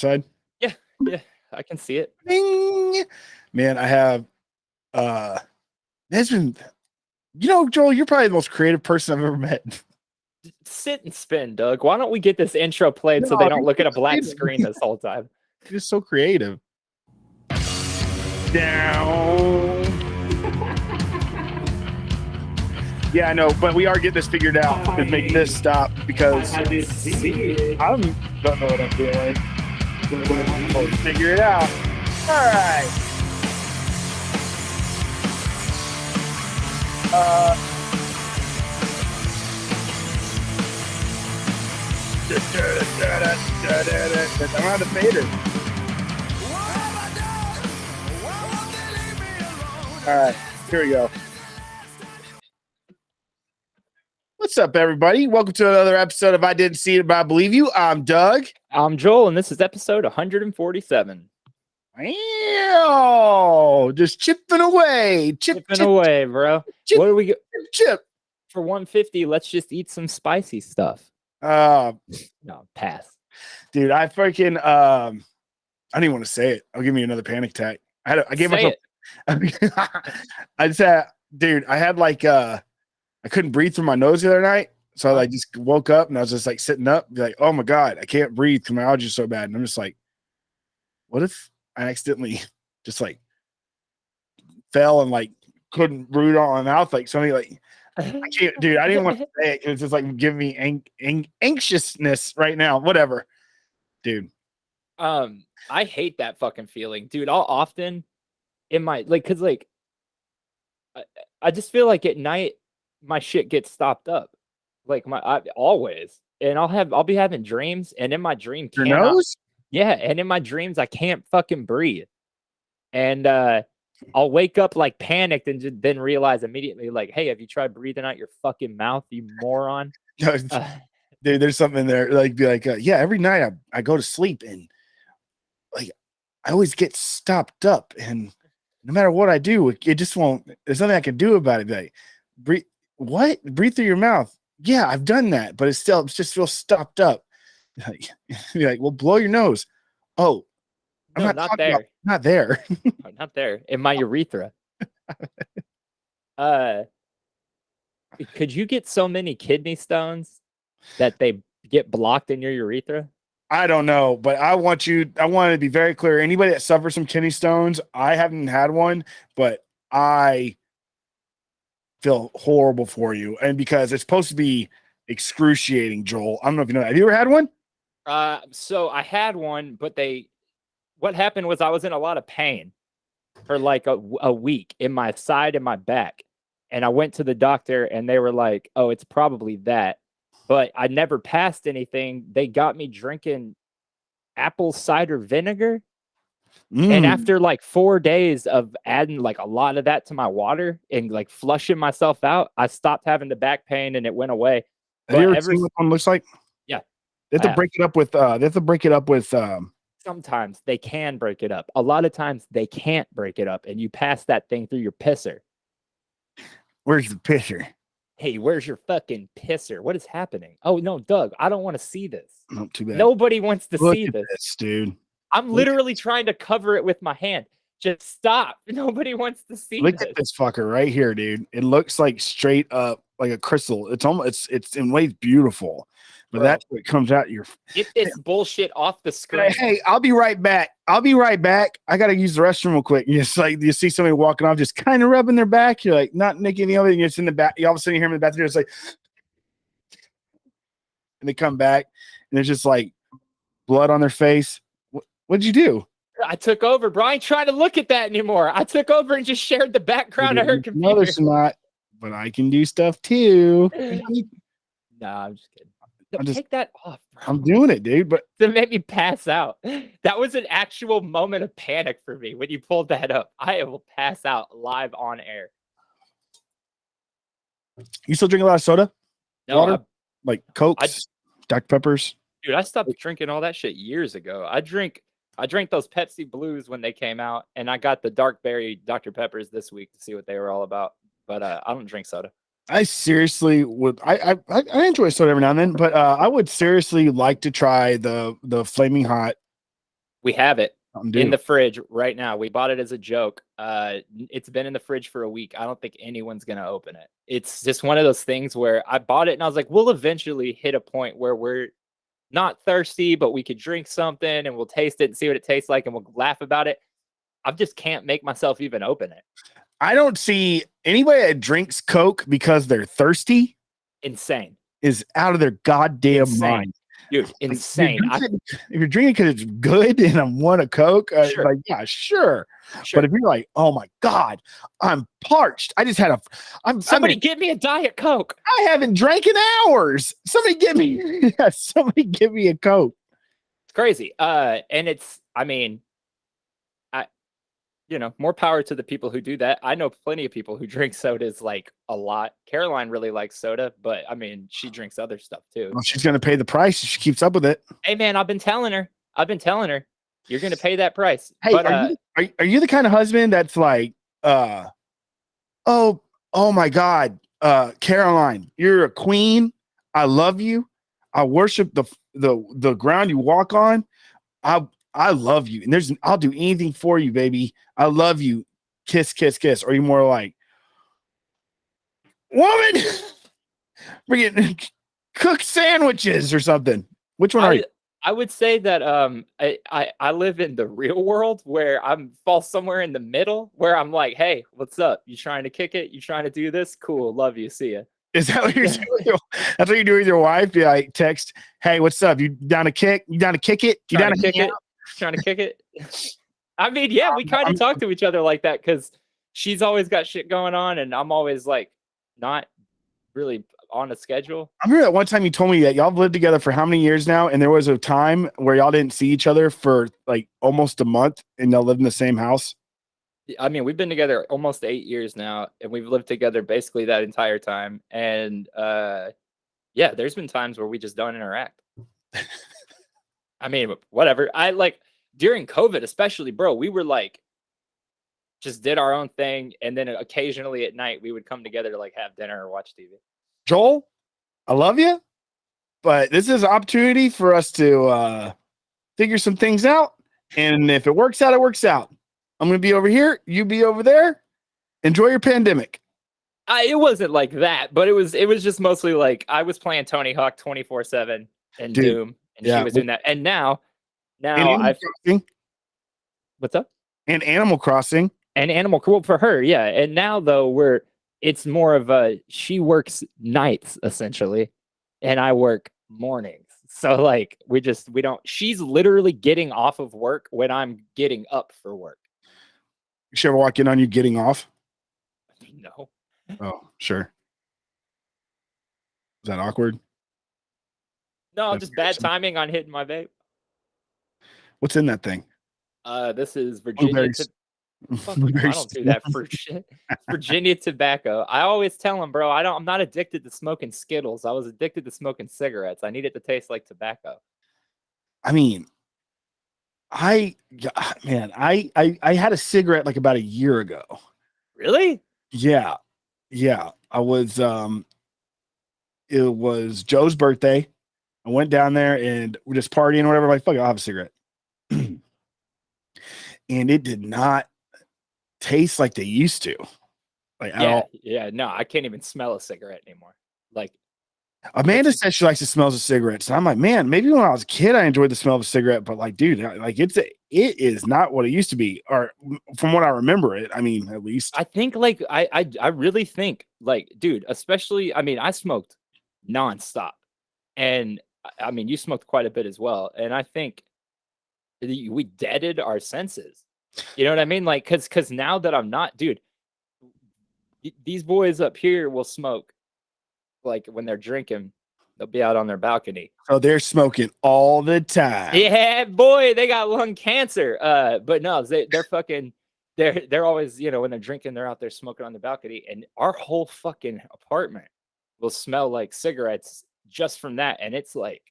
side? Yeah, I can see it. Ding! Man, I have there's been Joel, you're probably the most creative person I've ever met. Sit and spin, Doug. Why don't we get this intro played so they don't look at a black screen this whole time? You're so creative. Down. Yeah, I know, but we are getting this figured out and make this stop because I don't know what I'm doing. We'll figure it out. All right. I'm on the fader. All right, here we go. What's up, everybody? Welcome to another episode of I Didn't See It, But I Believe You. I'm Doug. I'm Joel, and this is episode 147. Wow, just chipping away. Chipping away, bro. Chip, what do we get? Chip. For 150, let's just eat some spicy stuff. No, pass. Dude, I freaking I didn't even want to say it. I'll give me another panic attack. I gave myself I said, dude, I had like I couldn't breathe through my nose the other night. So I like just woke up and I was just like sitting up, be like, oh my God, I can't breathe because my allergies so bad. And I'm just like, what if I accidentally just like fell and like couldn't breathe on my mouth? Like something like I can't, dude. I didn't want to say it. It's just like giving me anxiousness right now. Whatever, dude. I hate that fucking feeling, dude. I'll often in my cause I just feel like at night my shit gets stopped up, like always, and I'll be having dreams, and in my dream, your nose, and in my dreams I can't fucking breathe, and I'll wake up like panicked and then realize immediately, like, hey, have you tried breathing out your fucking mouth, you moron? Dude, there's something there. Like, be like, yeah, every night I go to sleep and like I always get stopped up, and no matter what I do, it just won't. There's nothing I can do about it. Be like, breathe. What? Breathe through your mouth. Yeah, It just feels stopped up. Like, you're like, well, blow your nose. Oh, I'm not there. Not there. Not there. In my urethra. Could you get so many kidney stones that they get blocked in your urethra? I don't know, but I want to be very clear. Anybody that suffers from kidney stones, I haven't had one, but I feel horrible for you. And because it's supposed to be excruciating, Joel. I don't know if you know that. Have you ever had one? So I had one, but what happened was I was in a lot of pain for like a week in my side and my back. And I went to the doctor and they were like, oh, it's probably that. But I never passed anything. They got me drinking apple cider vinegar. And after like 4 days of adding like a lot of that to my water and like flushing myself out, I stopped having the back pain and it went away. Have you ever seen what one looks like? Yeah. They have to break it up with sometimes they can break it up. A lot of times they can't break it up, and you pass that thing through your pisser. Where's the pisser? Hey, where's your fucking pisser? What is happening? Oh no, Doug, I don't want to see this. Not too bad. Nobody wants to see this, dude. I'm literally trying to cover it with my hand. Just stop. Nobody wants to see this. Look at this fucker right here, dude. It looks like straight up like a crystal. It's in ways beautiful. But that's what comes out your. Get this bullshit off the screen. Hey, I'll be right back. I gotta use the restroom real quick. You just like you see somebody walking off, just kind of rubbing their back. You're like not making any of it. And you're just in the back. You all of a sudden you hear them in the bathroom. It's like, and they come back, and there's just like blood on their face. What'd you do? I took over, bro. I ain't trying to look at that anymore. I took over and just shared the background of her computer. No, there's not. But I can do stuff too. Nah, I'm just kidding. Take that off, bro. I'm doing it, dude. But to make me pass out. That was an actual moment of panic for me when you pulled that up. I will pass out live on air. You still drink a lot of soda? No, water? Like Cokes, Dr. Peppers? Dude, I stopped drinking all that shit years ago. I drank those Pepsi Blues when they came out, and I got the dark berry Dr. Peppers this week to see what they were all about. But I don't drink soda. I seriously would. I enjoy soda every now and then, but I would seriously like to try the flaming hot We have it in the fridge right now. We bought it as a joke. It's been in the fridge for a week. I don't think anyone's going to open it. It's just one of those things where I bought it and I was like, we'll eventually hit a point where we're not thirsty, but we could drink something and we'll taste it and see what it tastes like and we'll laugh about it. I just can't make myself even open it. I don't see anybody that drinks Coke because they're thirsty. Insane. Is out of their goddamn mind. Dude, insane. If you're drinking because it's good and I want a Coke, sure. like, yeah, sure. But if you're like, oh my God, I'm parched. I just had somebody give me a Diet Coke. I haven't drank in hours. Somebody give me a Coke. It's crazy. And it's, I mean, more power to the people who do that. I know plenty of people who drink sodas like a lot. Caroline really likes soda, but I mean, she drinks other stuff too. Well, she's going to pay the price if she keeps up with it. Hey man, I've been telling her, you're going to pay that price. Hey, but, are you the kind of husband that's like, oh my God, Caroline, you're a queen. I love you. I worship the ground you walk on. I love you. And I'll do anything for you, baby. I love you. Kiss, kiss, kiss. Or are you more like, woman, we're getting cooked sandwiches or something? Which one are you? I would say that I live in the real world where fall somewhere in the middle where I'm like, hey, what's up? You trying to kick it? You trying to do this? Cool. Love you. See ya. Is that what you're doing? That's what you do with your wife? You like text, hey, what's up? You down to kick? You down to kick it? You down to kick it? Trying to kick it. I mean, yeah, we kind of talk to each other like that because she's always got shit going on and I'm always like not really on a schedule. I remember that one time you told me that y'all lived together for how many years now, and there was a time where y'all didn't see each other for like almost a month and y'all lived in the same house. I mean, we've been together almost 8 years now and we've lived together basically that entire time. And yeah, there's been times where we just don't interact. I mean, whatever. During COVID, especially, bro, we were like, just did our own thing. And then occasionally at night, we would come together to like have dinner or watch TV. Joel, I love you, but this is an opportunity for us to figure some things out. And if it works out, it works out. I'm going to be over here. You be over there. Enjoy your pandemic. It wasn't like that, but it was just mostly like I was playing Tony Hawk 24/7 and Doom. And she was doing that. And now what's up? And Animal Crossing. And Animal for her, yeah. And now though it's more of she works nights essentially, and I work mornings. So like we don't. She's literally getting off of work when I'm getting up for work. She ever walk in on you getting off? No. Oh, sure. Is that awkward? No, just bad timing on hitting my vape. What's in that thing? This is Virginia. I don't do that for shit. It's Virginia tobacco. I always tell them, bro, I'm not addicted to smoking Skittles. I was addicted to smoking cigarettes. I need it to taste like tobacco. I mean, I had a cigarette like about a year ago. Really? Yeah. I was it was Joe's birthday. I went down there and we're just partying or whatever. Like, fuck it, I'll have a cigarette. And it did not taste like they used to. Like at all. Yeah, no, I can't even smell a cigarette anymore. Like Amanda says she likes the smells of cigarettes. And I'm like, man, maybe when I was a kid, I enjoyed the smell of a cigarette, but like, dude, like it is not what it used to be, or from what I remember it. I mean, at least I think like, I really think like, dude, especially, I mean, I smoked nonstop and I mean, you smoked quite a bit as well. And I think we deaded our senses. You know what I mean? Like, cause now that I'm not, dude, these boys up here will smoke. Like when they're drinking, they'll be out on their balcony. Oh, they're smoking all the time. Yeah, boy, they got lung cancer. But no, they're fucking, they're always, you know, when they're drinking, they're out there smoking on the balcony, and our whole fucking apartment will smell like cigarettes just from that, and it's like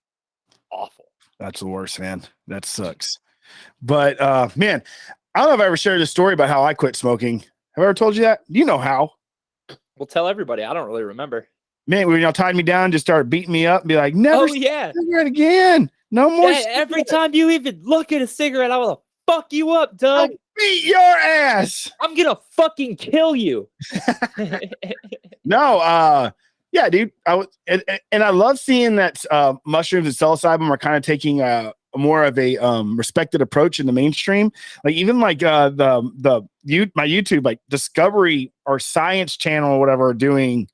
awful. That's the worst, man. That sucks. But man, I don't know if I ever shared this story about how I quit smoking. Have I ever told you that? You know how? Well, tell everybody. I don't really remember. Man, when y'all tied me down, just started beating me up and be like, never cigarette again. No more. Every time you even look at a cigarette, I will fuck you up, Doug. I'll beat your ass. I'm gonna fucking kill you. No, yeah, dude. I was, and I love seeing that mushrooms and psilocybin are kind of taking more of a respected approach in the mainstream. Like even like my YouTube like Discovery or Science Channel or whatever are doing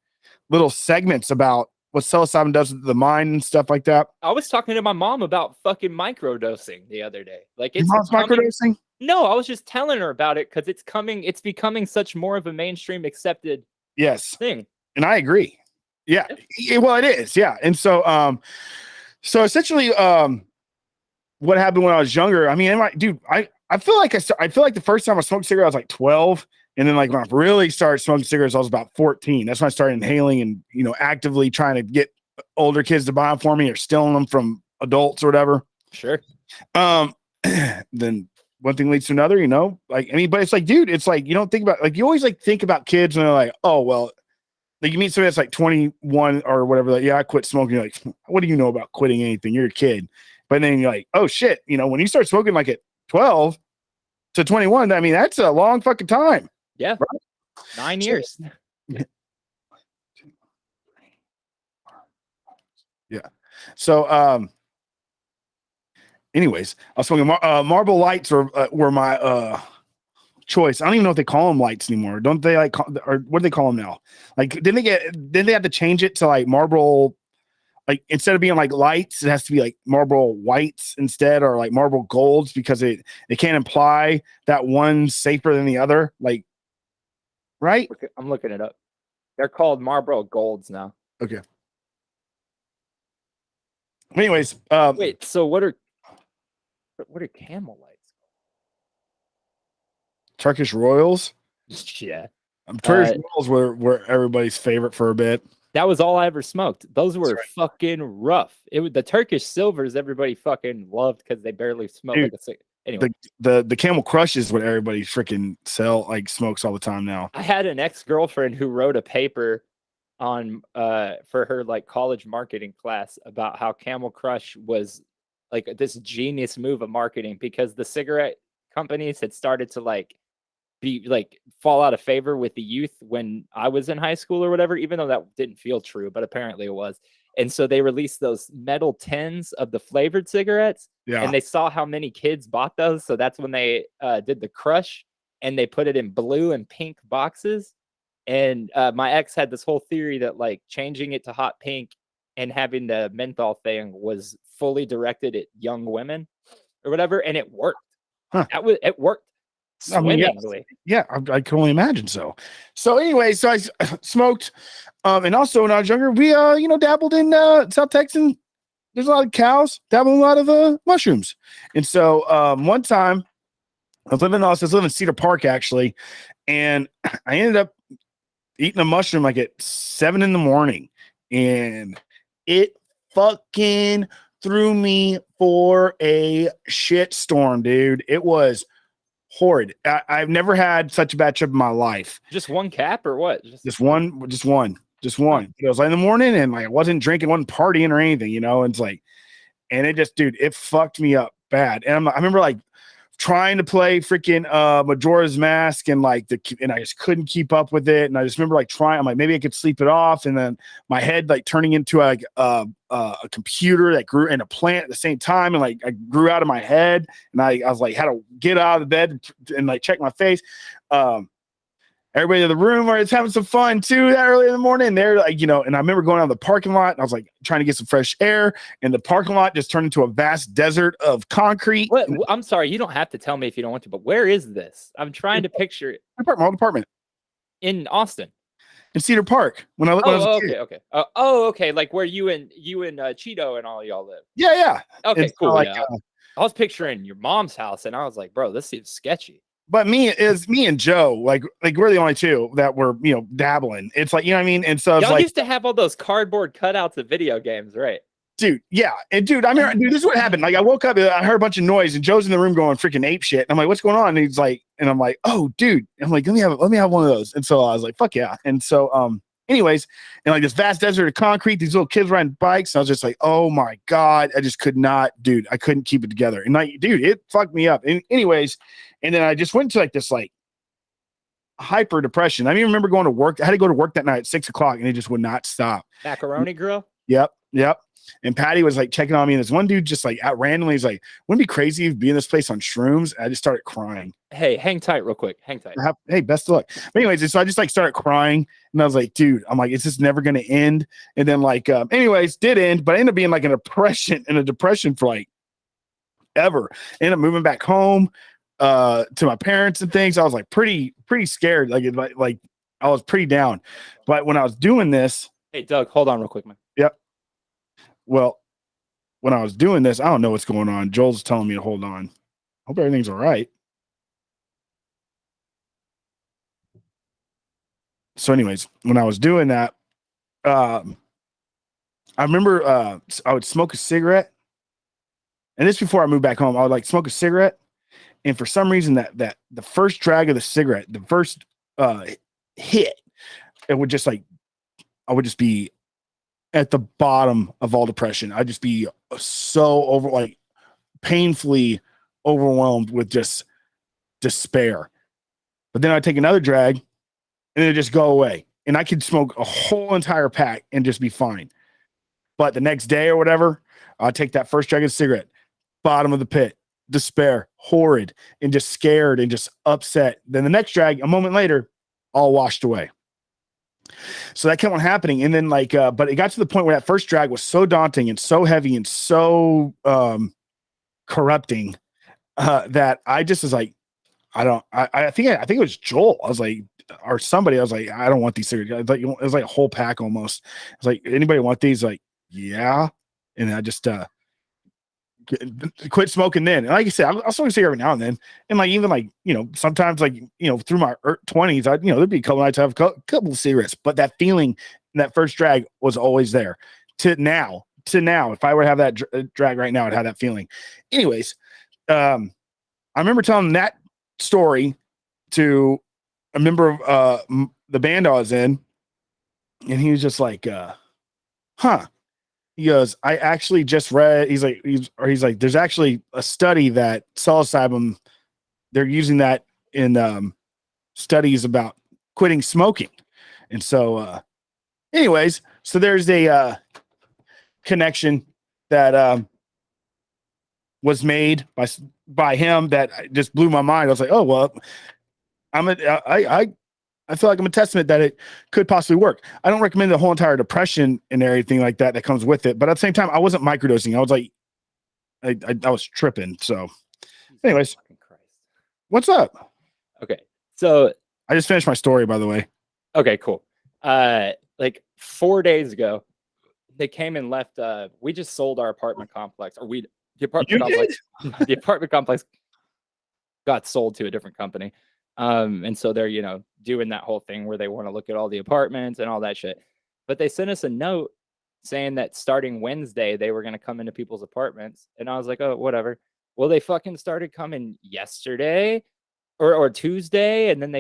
little segments about what psilocybin does to the mind and stuff like that. I was talking to my mom about fucking microdosing the other day. Like it's microdosing. No, I was just telling her about it because it's becoming such more of a mainstream accepted thing. And I agree. Yeah. Well, it is. Yeah. And so so essentially what happened when I was younger, I mean, I feel like the first time I smoked cigarettes I was like 12. And then like when I really started smoking cigarettes, I was about 14. That's when I started inhaling and, you know, actively trying to get older kids to buy them for me or stealing them from adults or whatever. Sure. Then one thing leads to another, you know, like, I mean, but it's like, dude, it's like, you don't think about, like, you always like think about kids and they're like, oh, well, like you meet somebody that's like 21 or whatever, like, yeah, I quit smoking. You're like, what do you know about quitting anything? You're a kid. But then you're like, oh shit. You know, when you start smoking like at 12 to 21, I mean, that's a long fucking time. Yeah. Right? 9 years. Yeah. So, anyways, I was smoking Marble Lights were my choice. I don't even know if they call them lights anymore. Don't they like or what do they call them now? Like didn't they have to change it to like Marble, like instead of being like lights, it has to be like Marble Whites instead, or like Marble Golds, because it can't imply that one's safer than the other. Like, right? I'm looking it up. They're called Marlboro Golds now. Okay. Anyways, wait, so what are Camel lights? Turkish Royals? Yeah. Turkish Royals were everybody's favorite for a bit. That was all I ever smoked. Those were fucking rough. It was the Turkish Silvers everybody fucking loved because they barely smoked. Dude, like anyway. The Camel Crush is what everybody freaking smokes all the time now. I had an ex-girlfriend who wrote a paper on for her like college marketing class about how Camel Crush was like this genius move of marketing because the cigarette companies had started to like be like fall out of favor with the youth when I was in high school or whatever, even though that didn't feel true, but apparently it was. And so they released those metal tins of the flavored cigarettes, and they saw how many kids bought those. So that's when they did the Crush, and they put it in blue and pink boxes. And my ex had this whole theory that like changing it to hot pink and having the menthol thing was fully directed at young women or whatever, and it worked. Huh. It worked. I mean, yeah, I can only imagine so. So anyway, so I smoked, and also when I was younger, we dabbled in South Texas. There's a lot of cows, dabbled in a lot of mushrooms, and so one time I was living in Cedar Park actually, and I ended up eating a mushroom like at 7 a.m, and it fucking threw me for a shitstorm, dude. It was horrid. I've never had such a bad trip in my life. Just one cap or what? Just one. It was like in the morning, and like I wasn't drinking, wasn't partying or anything, you know. And it's like, and it just, dude, it fucked me up bad. And I remember like trying to play freaking Majora's Mask, and like and I just couldn't keep up with it. And I just remember like trying, I'm like, maybe I could sleep it off, and then my head like turning into like a computer that grew in a plant at the same time, and like I grew out of my head, and I was like had to get out of the bed and like check my face. Everybody in the room is having some fun too that early in the morning. And they're like, and I remember going out of the parking lot, and I was like trying to get some fresh air, and the parking lot just turned into a vast desert of concrete. What? I'm sorry, you don't have to tell me if you don't want to, but where is this? I'm trying to picture it. My old apartment in Austin, in Cedar Park. When I was a kid. Okay. Okay, like where you and Cheeto and all y'all live. Yeah. Okay, it's cool. Like, yeah. I was picturing your mom's house, and I was like, bro, this seems sketchy. But me and Joe, like we're the only two that were, dabbling. It's like, you know what I mean? And so y'all used to have all those cardboard cutouts of video games, right? Dude, yeah. And dude, I mean, this is what happened. Like I woke up, I heard a bunch of noise, and Joe's in the room going freaking ape shit. And I'm like, what's going on? And he's like, and I'm like, oh, dude. And I'm like, let me have one of those. And so I was like, fuck yeah. And so, Anyways, and like this vast desert of concrete, these little kids riding bikes. I was just like, oh my God, I just could not, dude. I couldn't keep it together. And like, dude, it fucked me up. And anyways, and then I just went to like this like hyper depression. I don't even remember going to work. I had to go to work that night at 6 o'clock and it just would not stop. Macaroni grill? Yep. And Patty was like checking on me, and this one dude just like out randomly is like, wouldn't it be crazy if be in this place on shrooms? And I just started crying. Hey, hang tight real quick. Hang tight. Hey, best of luck. But anyways, so I just like started crying, and I was like, dude, I'm like, is this never gonna end? And then like anyways, did end, but I ended up being like in a depression for like ever. Ended up moving back home to my parents and things. I was like pretty scared. Like I was pretty down. But when I was doing this, hey Doug, hold on real quick, man. Yep. Well, when I was doing this, I don't know what's going on. Joel's telling me to hold on. Hope everything's all right. So anyways, when I was doing that, I remember I would smoke a cigarette. And this before I moved back home, I would like smoke a cigarette. And for some reason that the first drag of the cigarette, the first hit, it would just like, I would just be at the bottom of all depression. I'd just be so painfully overwhelmed with just despair. But then I'd take another drag and it'd just go away. And I could smoke a whole entire pack and just be fine. But the next day or whatever, I'd take that first drag of cigarette, bottom of the pit, despair, horrid, and just scared and just upset. Then the next drag, a moment later, all washed away. So that kept on happening. And then but it got to the point where that first drag was so daunting and so heavy and so corrupting that I just was like, I think it was Joel. I was like, or somebody, I was like, I don't want these cigarettes. It was like a whole pack almost. I was like, anybody want these? Like, yeah. And I just quit smoking then. And like I said, I'll smoke a cigarette every now and then. And like, even like, sometimes like, through my 20s, there'd be a couple nights I have a couple of cigarettes, but that feeling, that first drag was always there. To now, if I were to have that drag right now, I'd have that feeling. Anyways, I remember telling that story to a member of the band I was in, and he was just like, huh. He goes, I actually just read, he's like, there's actually a study that psilocybin, they're using that in studies about quitting smoking. And so anyways, so there's a connection that was made by him that just blew my mind. I was like, oh, well, I feel like I'm a testament that it could possibly work. I don't recommend the whole entire depression and everything like that comes with it. But at the same time, I wasn't microdosing. I was like, I was tripping. So anyways, what's up? Okay. So I just finished my story, by the way. Okay, cool. Like 4 days ago, they came and left. We just sold our apartment complex, or the apartment complex got sold to a different company. And so they're, doing that whole thing where they want to look at all the apartments and all that shit. But they sent us a note saying that starting Wednesday, they were going to come into people's apartments. And I was like, oh, whatever. Well, they fucking started coming yesterday or Tuesday. And then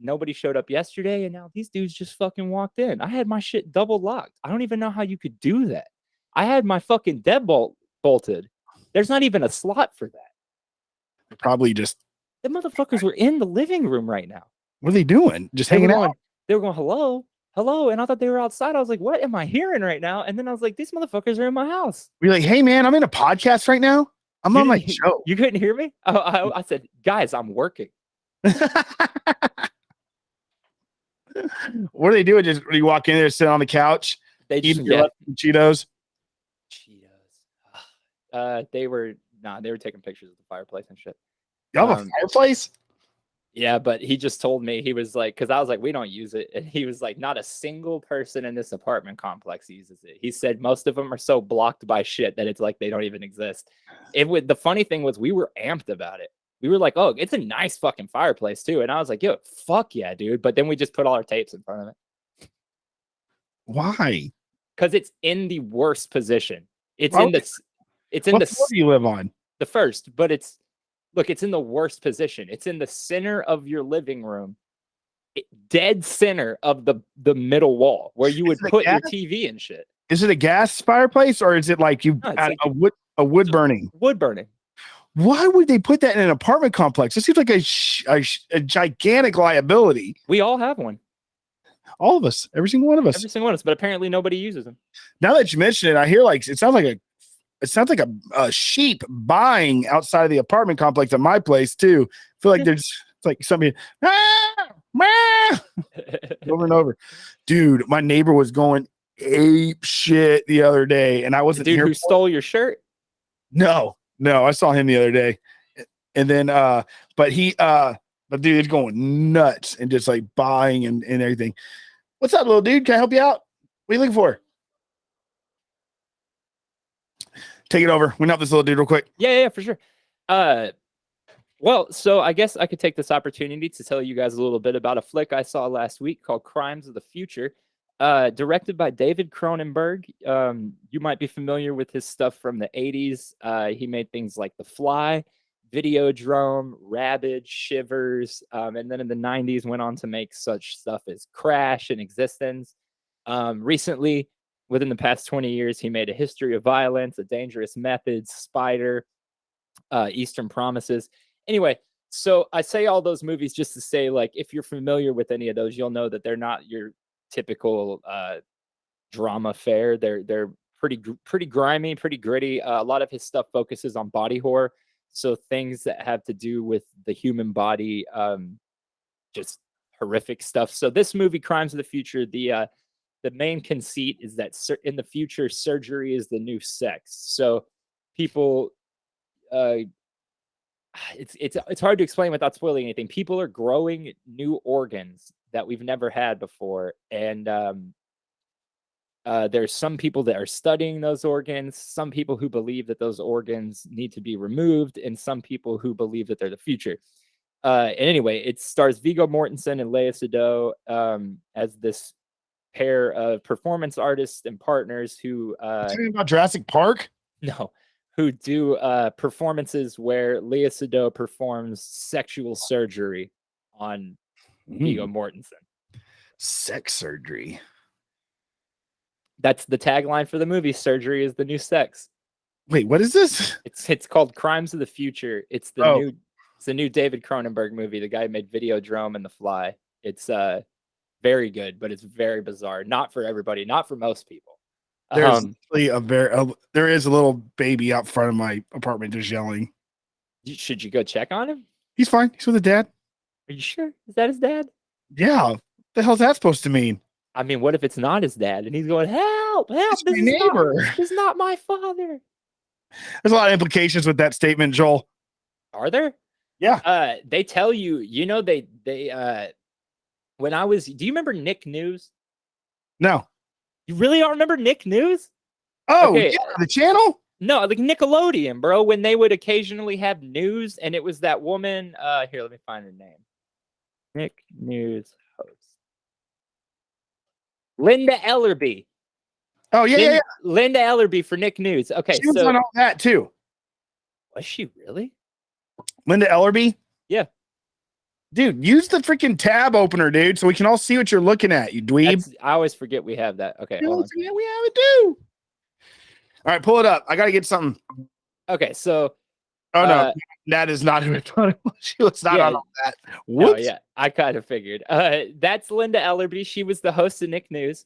nobody showed up yesterday. And now these dudes just fucking walked in. I had my shit double locked. I don't even know how you could do that. I had my fucking deadbolt bolted. There's not even a slot for that. Probably just. The motherfuckers were in the living room right now. What are they doing? Just hanging out? They were going, hello. And I thought they were outside. I was like, what am I hearing right now? And then I was like, these motherfuckers are in my house. We're like, hey, man, I'm in a podcast right now. I'm on my show. You couldn't hear me? I said, guys, I'm working. What do they do? Just when you walk in there, sit on the couch, they eat Cheetos. They were taking pictures of the fireplace and shit. You have a fireplace? Yeah, but he just told me, he was like, because I was like, we don't use it. And he was like, not a single person in this apartment complex uses it. He said most of them are so blocked by shit that it's like they don't even exist. The funny thing was, we were amped about it. We were like, oh, it's a nice fucking fireplace too. And I was like, yo, fuck yeah, dude. But then we just put all our tapes in front of it. Why? Because it's in the worst position. What floor do you live on? The first, but it's in the worst position. It's in the center of your living room. dead center of the middle wall where you would put your TV and shit. Is it a gas fireplace or is it like you like a wood burning? Wood burning. Why would they put that in an apartment complex? It seems like a gigantic liability. We all have one. All of us, every single one of us. Every single one of us, but apparently nobody uses them. Now that you mention it, I hear like it sounds like a sheep buying outside of the apartment complex at my place too. I feel like it's like somebody over and over. Dude, my neighbor was going ape shit the other day, and I wasn't the dude here. Who stole your shirt? No, I saw him the other day, and then but dude is going nuts and just like buying and everything. What's up, little dude? Can I help you out? What are you looking for? Take it over. We can help this little dude real quick. Yeah, for sure. Well, so I guess I could take this opportunity to tell you guys a little bit about a flick I saw last week called Crimes of the Future, directed by David Cronenberg. You might be familiar with his stuff from the 80s. He made things like The Fly, Videodrome, Rabid, Shivers, and then in the 90s went on to make such stuff as Crash and Existence. Recently, within the past 20 years, he made A History of Violence, A Dangerous Methods, Spider, Eastern Promises. Anyway, so I say all those movies just to say, like, if you're familiar with any of those, you'll know that they're not your typical drama fare. They're pretty grimy, pretty gritty. A lot of his stuff focuses on body horror, so things that have to do with the human body, just horrific stuff. So this movie, Crimes of the Future, the main conceit is that in the future, surgery is the new sex. So people, it's hard to explain without spoiling anything. People are growing new organs that we've never had before, and there's some people that are studying those organs, some people who believe that those organs need to be removed, and some people who believe that they're the future. And anyway, it stars Viggo Mortensen and Lea Seydoux as this pair of performance artists and partners who talking about Jurassic Park? No, who do performances where Lea Seydoux performs sexual surgery on Viggo Mortensen. Sex surgery. That's the tagline for the movie. Surgery is the new sex. Wait, what is this? It's called Crimes of the Future. It's the new David Cronenberg movie. The guy who made Videodrome and The Fly. It's very good, but it's very bizarre. Not for everybody. Not for most people. There's there is a little baby out front of my apartment just yelling. Should you go check on him? He's fine. He's with his dad. Are you sure? Is that his dad? Yeah. What the hell's that supposed to mean? I mean, what if it's not his dad and he's going, help, It's my neighbor. This is not my father. There's a lot of implications with that statement, Joel. Are there? Yeah. They tell you, when I was, do you remember Nick News? No. You really don't remember Nick News? Oh, okay. Yeah, the channel? No, like Nickelodeon, bro, when they would occasionally have news, and it was that woman, here, let me find her name. Nick News host. Linda Ellerby. Oh, yeah. Linda Ellerby for Nick News. Okay, she was on all that, too. Was she really? Linda Ellerby? Yeah. Dude, use the freaking tab opener, dude, so we can all see what you're looking at, you dweeb. I always forget we have that. Okay, hold on. Yeah, we have it too. All right, pull it up. I got to get something. Okay, so. Oh, no. That is not who I thought it was. She was not on all that. Whoops. No, yeah, I kind of figured. That's Linda Ellerby. She was the host of Nick News.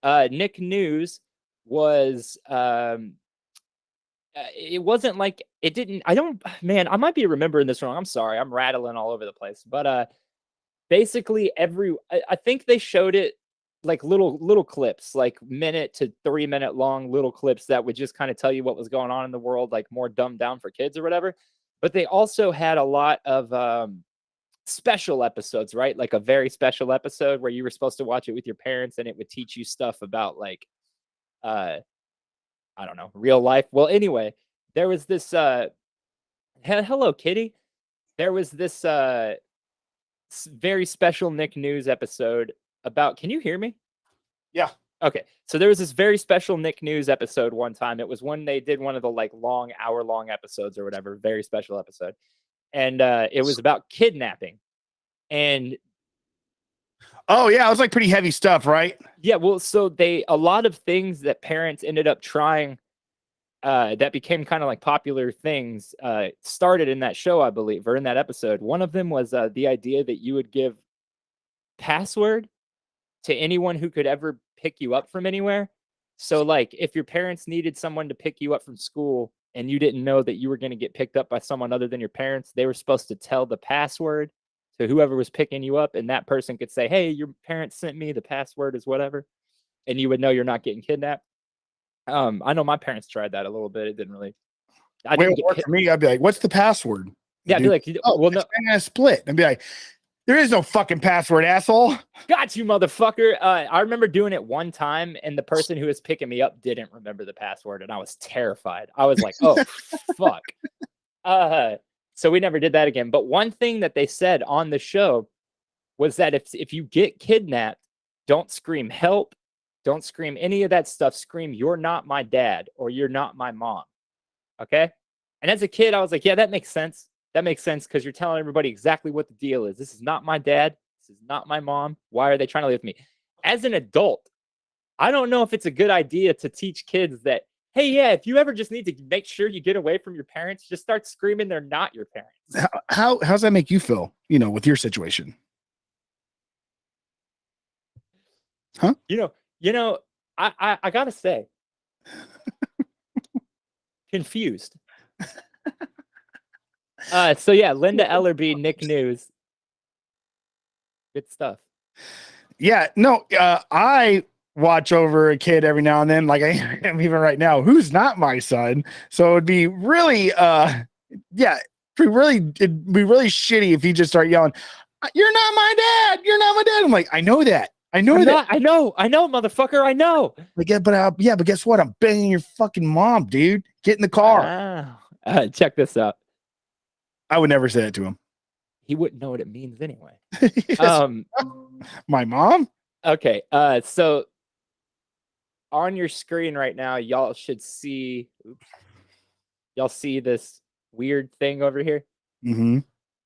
Nick News was... it wasn't like it didn't. I might be remembering this wrong. I'm sorry. I'm rattling all over the place. But basically, I think they showed it like little clips, like minute to 3 minute long little clips that would just kind of tell you what was going on in the world, like more dumbed down for kids or whatever. But they also had a lot of special episodes, right? Like a very special episode where you were supposed to watch it with your parents and it would teach you stuff about like I don't know, real life. Well, anyway, there was this hello kitty. There was this very special Nick News episode about, can you hear me? Yeah. Okay. So there was this very special Nick News episode one time. It was when they did one of the like hour-long episodes or whatever, very special episode. And it was about kidnapping. And Oh yeah, it was like pretty heavy stuff, right? Yeah, well, so a lot of things that parents ended up trying that became kind of like popular things started in that show, I believe, or in that episode. One of them was the idea that you would give password to anyone who could ever pick you up from anywhere. So like if your parents needed someone to pick you up from school and you didn't know that you were going to get picked up by someone other than your parents, they were supposed to tell the password to whoever was picking you up, and that person could say, hey, your parents sent me, the password is whatever, and you would know you're not getting kidnapped. I know my parents tried that a little bit. It didn't really. I Way didn't it worked for me. I'd be like, "What's the password?" Yeah, I'd be like, "Oh, well, no, a split." I'd be like, "There is no fucking password, asshole." got you, motherfucker. I remember doing it one time, and the person who was picking me up didn't remember the password, and I was terrified. I was like, "Oh, fuck." So we never did that again. But one thing that they said on the show was that if you get kidnapped, don't scream help, don't scream any of that stuff. Scream, "You're not my dad," or "You're not my mom." Okay. And as a kid, I was like, yeah, that makes sense. That makes sense because you're telling everybody exactly what the deal is. This is not my dad. This is not my mom. Why are they trying to live with me? As an adult, I don't know if it's a good idea to teach kids that, hey, yeah, if you ever just need to make sure you get away from your parents, just start screaming they're not your parents. How's that make you feel, with your situation? Huh? I gotta say, confused. So yeah, Linda Ellerby, Nick News. Good stuff. Yeah, no, I watch over a kid every now and then, like I am even right now, who's not my son. So it'd be really, it'd be really shitty if you just start yelling, "You're not my dad! You're not my dad!" I'm like, I know that. I know, motherfucker. I know. But guess what? I'm banging your fucking mom, dude. Get in the car. Check this out. I would never say that to him. He wouldn't know what it means anyway. My mom? Okay. So on your screen right now, y'all should see. Y'all see this weird thing over here? Mm-hmm.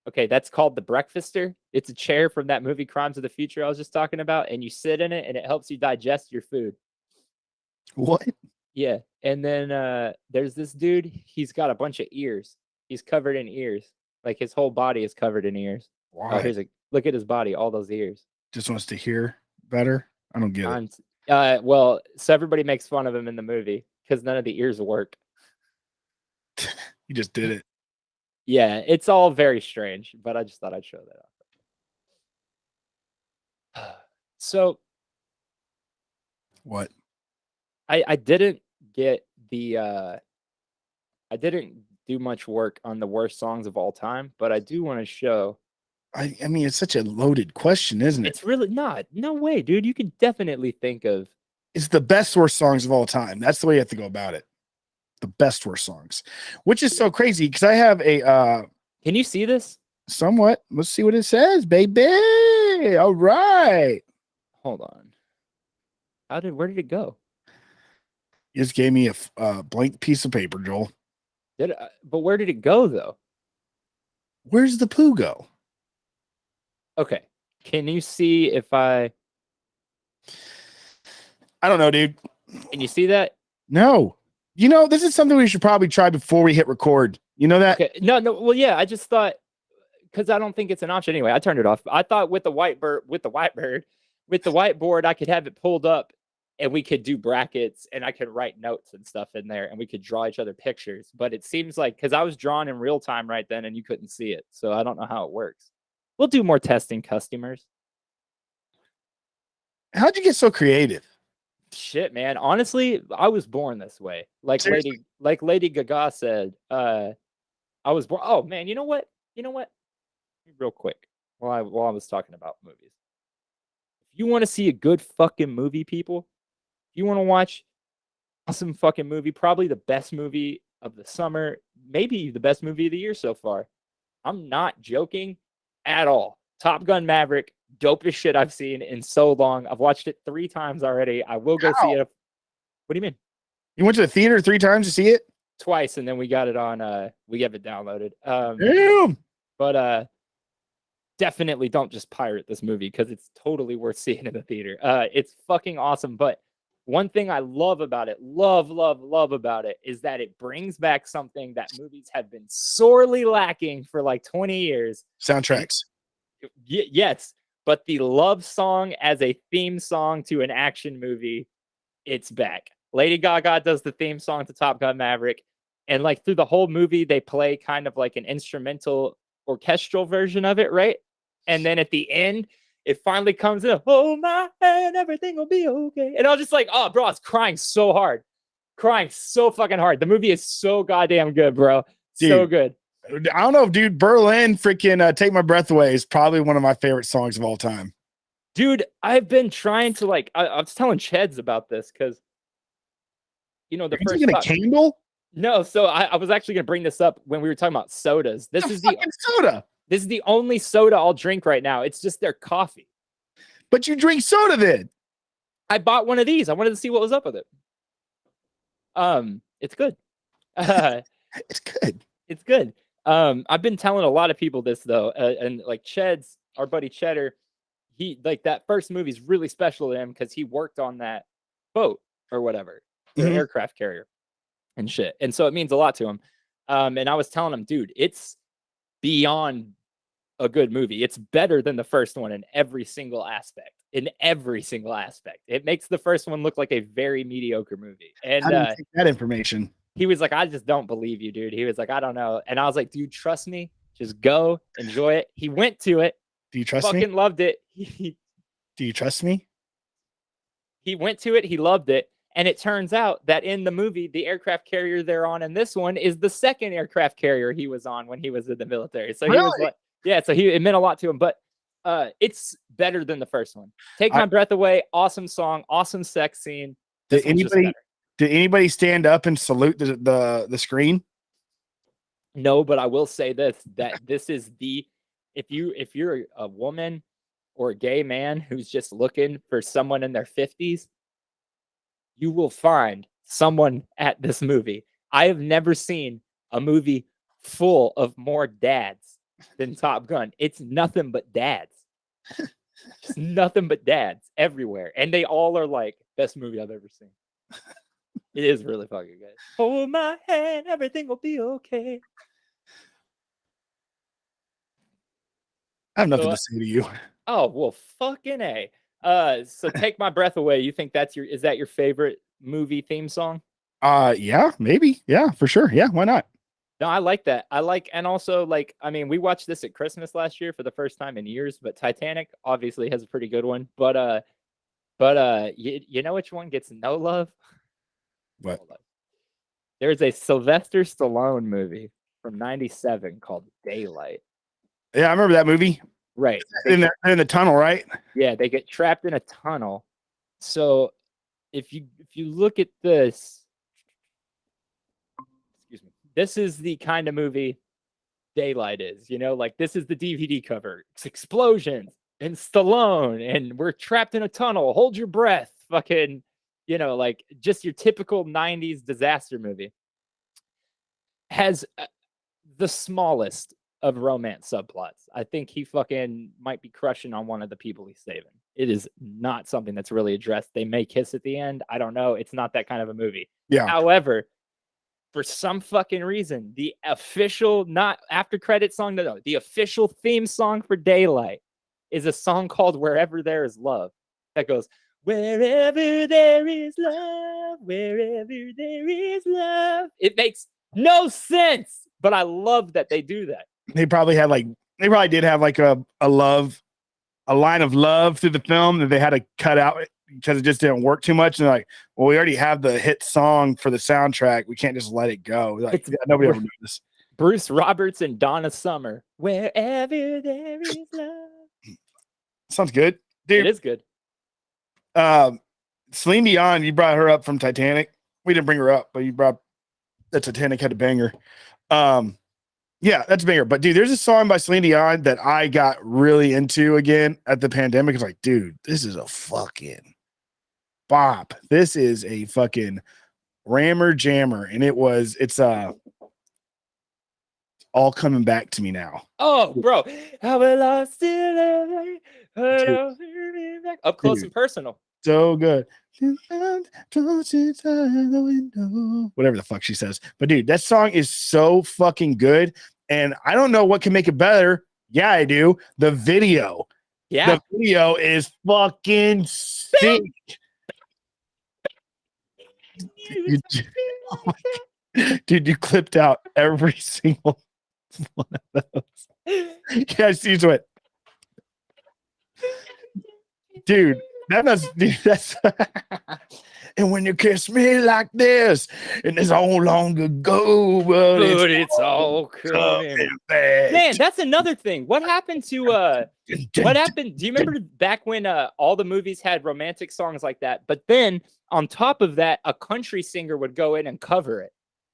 Okay, that's called the breakfaster. It's a chair from that movie Crimes of the Future I was just talking about, and you sit in it, and it helps you digest your food. What? Yeah, and then there's this dude. He's got a bunch of ears. He's covered in ears. Like his whole body is covered in ears. Why? Oh, look at his body, all those ears. Just wants to hear better. I don't get it. Well, so everybody makes fun of him in the movie because none of the ears work. He just did it. Yeah, it's all very strange, but I just thought I'd show that off. So, what? I didn't get the I didn't do much work on the worst songs of all time, but I do want to show. I mean, it's such a loaded question, isn't it? It's really not. No way, dude. You can definitely think of. It's the best worst songs of all time. That's the way you have to go about it. The best worst songs, which is so crazy because I have a. Can you see this? Somewhat. Let's see what it says, baby. All right. Hold on. Where did it go? You just gave me a blank piece of paper, Joel. But where did it go though? Where's the poo go? Okay. Can you see if I don't know, dude. Can you see that? No. This is something we should probably try before we hit record. You know that? Okay. No. Well, yeah. I just thought because I don't think it's an option anyway. I turned it off. I thought with the whiteboard, I could have it pulled up and we could do brackets and I could write notes and stuff in there and we could draw each other pictures. But it seems like because I was drawing in real time right then and you couldn't see it. So I don't know how it works. We'll do more testing, customers. How'd you get so creative? Shit, man. Honestly, I was born this way. Like Lady Gaga said, I was born. Oh man, you know what? Real quick, while I was talking about movies. If you want to see a good fucking movie, people, if you want to watch awesome fucking movie, probably the best movie of the summer, maybe the best movie of the year so far. I'm not joking at all. Top Gun Maverick, dopest shit I've seen in so long. I've watched it 3 times already. I will go see it. What do you mean? You went to the theater 3 times to see it? Twice, and then we got it on. We have it downloaded. Damn. But definitely don't just pirate this movie because it's totally worth seeing in the theater. It's fucking awesome. But one thing I love about it, love about it, is that it brings back something that movies have been sorely lacking for like 20 years. Soundtracks. Yes, but the love song as a theme song to an action movie, it's back. Lady Gaga does the theme song to Top Gun Maverick, and like through the whole movie, they play kind of like an instrumental orchestral version of it, right? And then at the end, it finally comes in, hold my hand, everything will be okay. And I was just like, oh, bro, I was crying so hard. Crying so fucking hard. The movie is so goddamn good, bro. Dude, so good. I don't know, dude. Berlin freaking Take My Breath Away is probably one of my favorite songs of all time. Dude, I've been trying to like, I was telling Cheds about this because, you know, the Are you first taking a candle? No, so I was actually going to bring this up when we were talking about sodas. This is the soda. This is the only soda I'll drink right now. It's just their coffee. But you drink soda then. I bought one of these. I wanted to see what was up with it. It's good. It's good. It's good. I've been telling a lot of people this though, and like Ched's, our buddy Cheddar, he like that first movie's really special to him because he worked on that boat or whatever, the aircraft carrier and shit, and so it means a lot to him. And I was telling him, dude, it's beyond a good movie. It's better than the first one in every single aspect. In every single aspect, it makes the first one look like a very mediocre movie. And how do you take that information? He was like, I just don't believe you, dude. He was like, I don't know. And I was like, dude, trust me. Just go enjoy it. He went to it. Do you trust me? Fucking loved it. Do you trust me? He went to it. He loved it. And it turns out that in the movie, the aircraft carrier they're on in this one is the second aircraft carrier he was on when he was in the military. So he was like, yeah, so it meant a lot to him. But it's better than the first one. Take My Breath Away. Awesome song. Awesome sex scene. Did anybody stand up and salute the screen? No, but I will say this, that this is the, if you're a woman or a gay man who's just looking for someone in their 50s, you will find someone at this movie. I have never seen a movie full of more dads than Top Gun. It's nothing but dads. Just nothing but dads everywhere. And they all are like, best movie I've ever seen. It is really fucking good. Hold my hand, everything will be okay. I have nothing to say to you. Oh, well, fucking A. So Take My Breath Away. You think is that your favorite movie theme song? Yeah, maybe. Yeah, for sure. Yeah, why not? No, I like that. And also like, I mean, we watched this at Christmas last year for the first time in years, but Titanic obviously has a pretty good one. But you know which one gets no love? What? There's a Sylvester Stallone movie from '97 called Daylight. Yeah, I remember that movie. Right. In the tunnel, right? Yeah, they get trapped in a tunnel. So if you look at this, excuse me, this is the kind of movie Daylight is, you know, like this is the DVD cover. It's explosions and Stallone, and we're trapped in a tunnel. Hold your breath. Fucking, you know, like just your typical 90s disaster movie. Has the smallest of romance subplots. I think he fucking might be crushing on one of the people he's saving. It is not something that's really addressed. They may kiss at the end. I don't know. It's not that kind of a movie. Yeah. However, for some fucking reason, the official, not after credit song, no, the official theme song for Daylight is a song called Wherever There Is Love. That goes, wherever there is love, wherever there is love. It makes no sense, but I love that they do that. They probably did have like a line of love through the film that they had to cut out because it just didn't work too much. And they're like, well, we already have the hit song for the soundtrack. We can't just let it go. Like, nobody ever knew this. Bruce Roberts and Donna Summer. Wherever there is love. Sounds good, dude. It is good. Celine Dion, you brought her up from Titanic. We didn't bring her up, but you brought the Titanic had a banger. Yeah, that's a banger. But dude, there's a song by Celine Dion that I got really into again at the pandemic. It's like, dude, this is a fucking bop. This is a fucking rammer jammer. And it's all coming back to me now. Oh, bro. How will I still up close and personal. So good. Whatever the fuck she says. But dude, that song is so fucking good. And I don't know what can make it better. Yeah, I do. The video. Yeah. The video is fucking sick. Dude, you clipped out every single one of those. Yeah, see to it. Dude, that's and when you kiss me like this, and it's all long ago, but it's all coming back. Man, that's another thing. What happened to what happened? Do you remember back when all the movies had romantic songs like that? But then on top of that, a country singer would go in and cover it.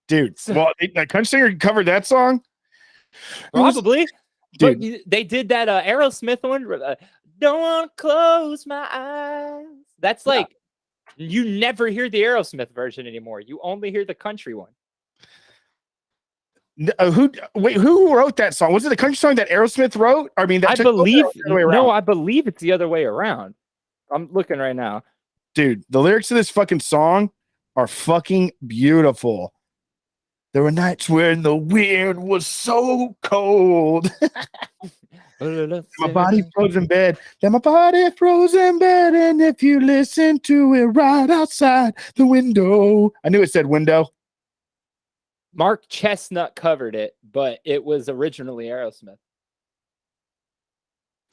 Dude, well, a country singer covered that song? Probably. Dude. But they did that Aerosmith one. Don't want to close my eyes. That's like, you never hear the Aerosmith version anymore. You only hear the country one. Who wrote that song? Was it the country song that Aerosmith wrote? I mean, I believe it's the other way around. I'm looking right now. Dude, the lyrics of this fucking song are fucking beautiful. There were nights when the wind was so cold. My body froze in bed. Then my body froze in bed. And if you listen to it right outside the window. I knew it said window. Mark Chestnut covered it, but it was originally Aerosmith.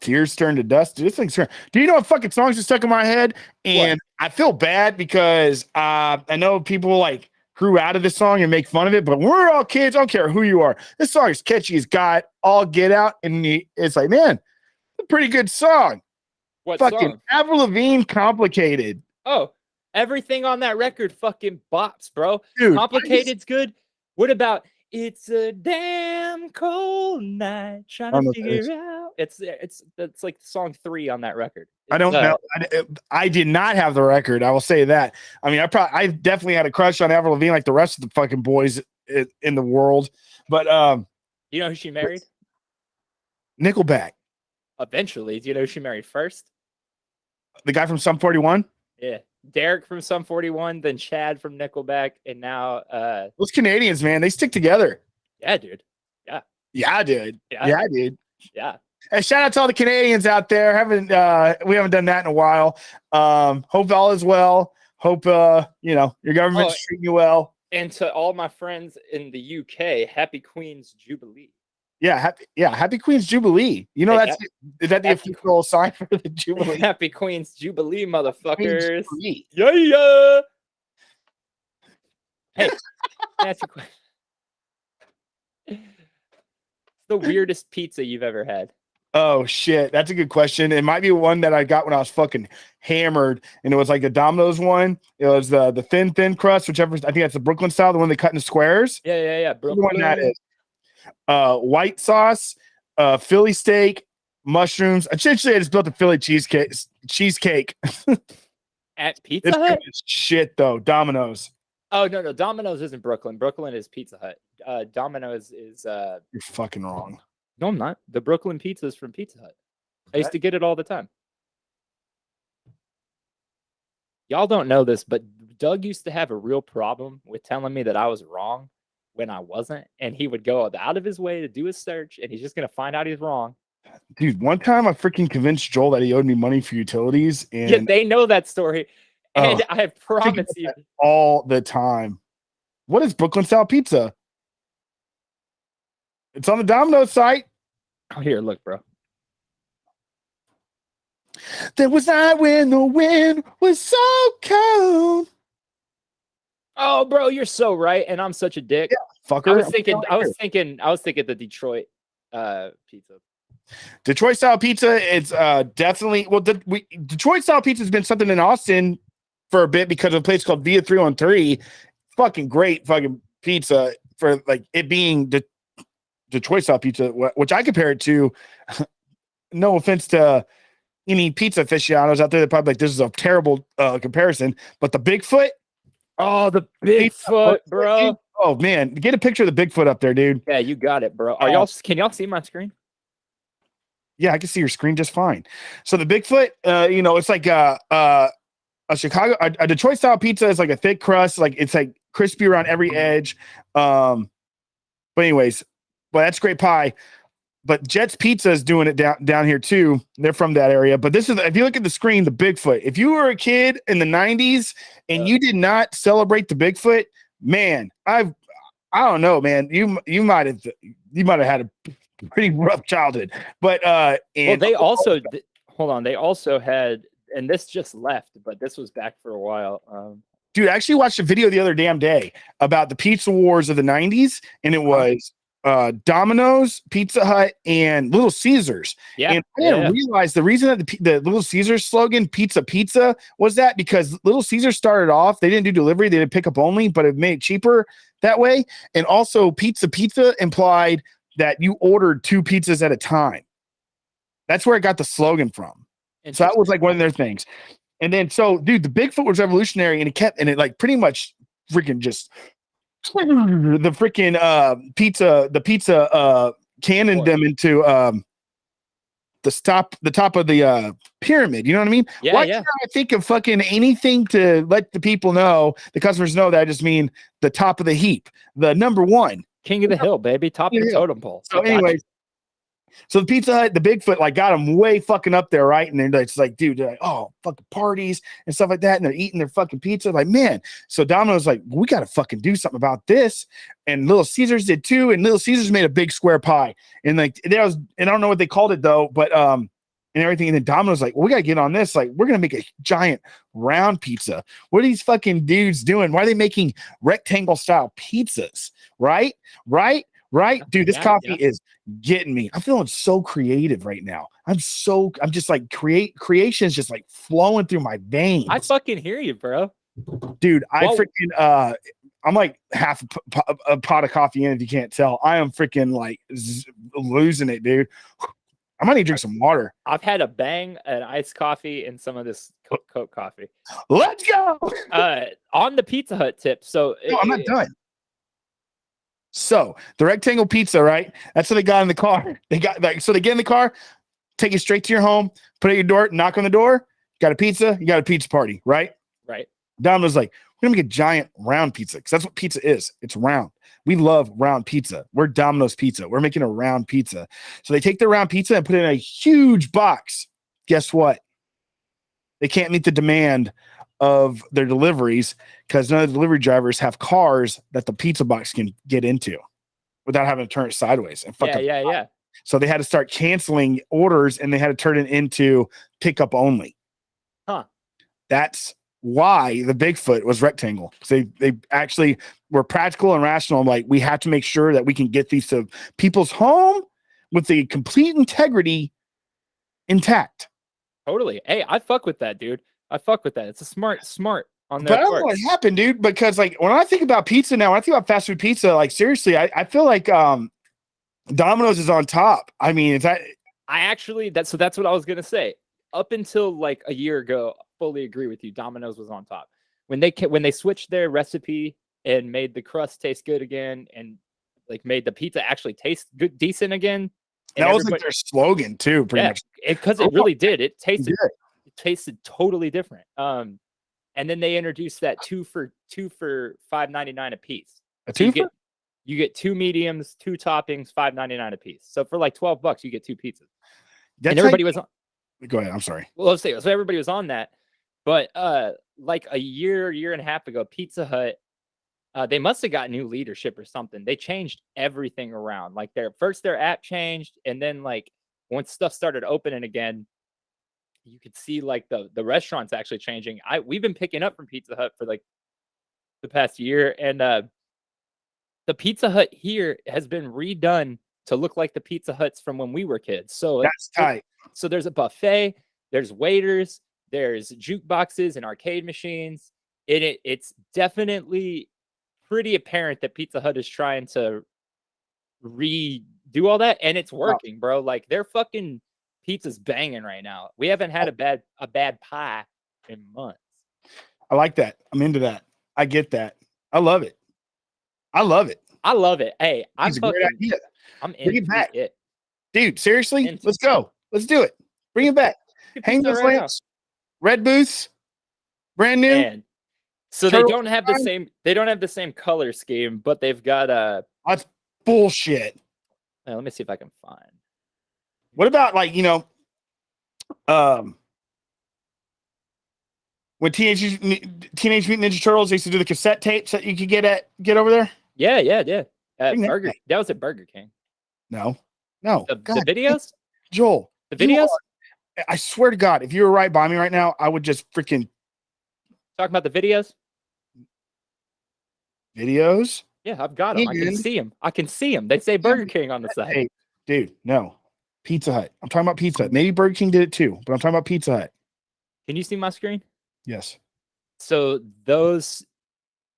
Tears turn to dust. This thing's turn. Do you know what fucking songs are stuck in my head? And I feel bad because I know people like grew out of this song and make fun of it, but when we're all kids, I don't care who you are. This song is catchy as God, all get out, and it's like, man, a pretty good song. What fucking song? Avril Lavigne, Complicated. Oh, everything on that record fucking bops, bro. Dude, Complicated's good. What about It's a Damn Cold Night Trying to Figure Out? It's like song 3 on that record. I don't know. I did not have the record. I will say that. I mean, I definitely had a crush on Avril Lavigne, like the rest of the fucking boys in the world. But you know who she married? Nickelback. Eventually, do you know who she married first? The guy from Sum 41. Yeah, Derek from Sum 41, then Chad from Nickelback, and now those Canadians, man, they stick together. Yeah, dude. Yeah, dude. Yeah, dude. Yeah. Hey, shout out to all the Canadians out there. We haven't done that in a while. Hope all is well. Hope your government's treating you well. And to all my friends in the UK, Happy Queen's Jubilee. Yeah, Happy Queen's Jubilee. You know, is that the official sign for the Jubilee? Happy Queen's Jubilee, motherfuckers. Jubilee. Yeah. Hey, that's a question. It's the weirdest pizza you've ever had. Oh shit, that's a good question. It might be one that I got when I was fucking hammered, and it was like a Domino's one. It was the thin crust, whichever. I think that's the Brooklyn style, the one they cut into squares. Yeah. Brooklyn. The one that is. White sauce, Philly steak, mushrooms. Essentially, I just built a Philly cheesecake. At Pizza Hut? Shit though, Domino's. Oh no, Domino's isn't Brooklyn. Brooklyn is Pizza Hut. Domino's is You're fucking wrong. No, I'm not. The Brooklyn pizza is from Pizza Hut. I used to get it all the time. Y'all don't know this, but Doug used to have a real problem with telling me that I was wrong when I wasn't, and he would go out of his way to do his search, and he's just gonna find out he's wrong. Dude, one time I freaking convinced Joel that he owed me money for utilities, and yeah, they know that story, and I promise you, all the time. What is Brooklyn style pizza? It's on the Domino's site. Oh, here, look, bro. There was night when the wind was so cold. Oh, bro, you're so right, and I'm such a dick. Yeah, fucker. I was thinking the Detroit pizza. Detroit style pizza. It's definitely Detroit style pizza has been something in Austin for a bit because of a place called Via 313. Fucking great fucking pizza for like it being Detroit style pizza, which I compare it to. No offense to any pizza aficionados out there that probably like this is a terrible comparison, but the Bigfoot. Oh, the Bigfoot, bro. Oh man, get a picture of the Bigfoot up there, dude. Yeah, you got it, bro. Are y'all? Can y'all see my screen? Yeah, I can see your screen just fine. So the Bigfoot, it's like a Detroit style pizza is like a thick crust, like it's like crispy around every edge. But that's great pie. But Jet's Pizza is doing it down here too. They're from that area. But this is, if you look at the screen, the Bigfoot. If you were a kid in the 90s and you did not celebrate the Bigfoot, man, I don't know, man. You might have had a pretty rough childhood. But they also hold on. They also had, and this just left, but this was back for a while. Dude, I actually watched a video the other damn day about the pizza wars of the 90s, and it was Domino's, Pizza Hut, and Little Caesars. Yeah, and I didn't realize the reason that the Little Caesars slogan Pizza was that because Little Caesars started off, they didn't do delivery, they did pick up only, but it made it cheaper that way. And also Pizza implied that you ordered 2 pizzas at a time. That's where it got the slogan from. So that was like one of their things. And then, so dude, the Bigfoot was revolutionary, and it like pretty much freaking just the freaking pizza cannoned them into the top of the pyramid. You know what I mean? Why can't I think of fucking anything to let the people know, the customers know, that I just mean the top of the heap, the number one, king of the hill, baby, top of the totem pole. So anyways, so the Pizza Hut, the Bigfoot, like got them way fucking up there, right? And then it's like, dude, they're like, oh, fucking parties and stuff like that, and they're eating their fucking pizza. Like, man. So Domino's like, we got to fucking do something about this. And Little Caesars did too. And Little Caesars made a big square pie. And like, and I don't know what they called it though, but and everything. And then Domino's like, well, we got to get on this. Like, we're gonna make a giant round pizza. What are these fucking dudes doing? Why are they making rectangle style pizzas? Right? Dude, this coffee is getting me. I'm feeling so creative right now. I'm just like creation is just like flowing through my veins. I fucking hear you, bro. Dude, I'm like half a pot of coffee in, if you can't tell. I am freaking like losing it, dude. I might need to drink some water. I've had a bang, an iced coffee, and some of this Coke coffee. Let's go. On the Pizza Hut tip. So no, I'm not done. So the rectangle pizza, right? That's what they got in the car. They got like, so they get in the car, take you straight to your home, put it at your door, knock on the door. Got a pizza, you got a pizza party, right? Right. Domino's like, we're gonna make a giant round pizza because that's what pizza is. It's round. We love round pizza. We're Domino's Pizza. We're making a round pizza. So they take the round pizza and put it in a huge box. Guess what? They can't meet the demand of their deliveries because none of the delivery drivers have cars that the pizza box can get into without having to turn it sideways. And yeah. So they had to start canceling orders, and they had to turn it into pickup only. Huh. That's why the Bigfoot was rectangle. So they actually were practical and rational. I'm like, we have to make sure that we can get these to people's home with the complete integrity intact. Totally. Hey, I fuck with that, dude. I fuck with that. It's a smart on their But I don't know what happened, dude, because like when I think about pizza now, when I think about fast food pizza, like seriously, I feel like Domino's is on top. I mean, that's what I was gonna say. Up until like a year ago, fully agree with you. Domino's was on top. When they switched their recipe and made the crust taste good again, and like made the pizza actually taste good, decent again. That was like their slogan too, pretty much. Because it really did. It tasted totally different. And then they introduced that two for $5.99 a piece. You get 2 mediums, 2 toppings, $5.99 a piece. So for like $12, you get 2 pizzas. And everybody was on. Go ahead. I'm sorry. Well, let's say so. Everybody was on that, but like a year and a half ago, Pizza Hut, they must have got new leadership or something. They changed everything around. Like their app changed, and then like once stuff started opening again, you could see like the restaurants actually changing. We've been picking up from Pizza Hut for like the past year, and the Pizza Hut here has been redone to look like the Pizza Huts from when we were kids. So that's tight. So there's a buffet, there's waiters, there's jukeboxes and arcade machines. It's definitely pretty apparent that Pizza Hut is trying to redo all that, and it's working, bro. Like their fucking pizza's banging right now. We haven't had a bad pie in months. I like that. I'm into that. I get that. I love it. I love it. I love it. Hey, It's a great idea. I'm Bring it into back. it. Dude, seriously? Let's go. Let's do it. Bring it back. Hang those right lamps. Red booths. Brand new. And so they don't have the same color scheme, but they've got that's bullshit. Let me see if I can find. What about like, when Teenage Mutant Ninja Turtles used to do the cassette tapes that you could get over there? Yeah. That was at Burger King. No. The videos? Joel. The videos? I swear to God, if you were right by me right now, I would just freaking talking about the videos. Videos? Yeah, I've got them. I can see them. They say Burger King on the side. Hey, dude, no. Pizza Hut. I'm talking about Pizza Hut. Maybe Burger King did it too, but I'm talking about Pizza Hut. Can you see my screen? Yes. So those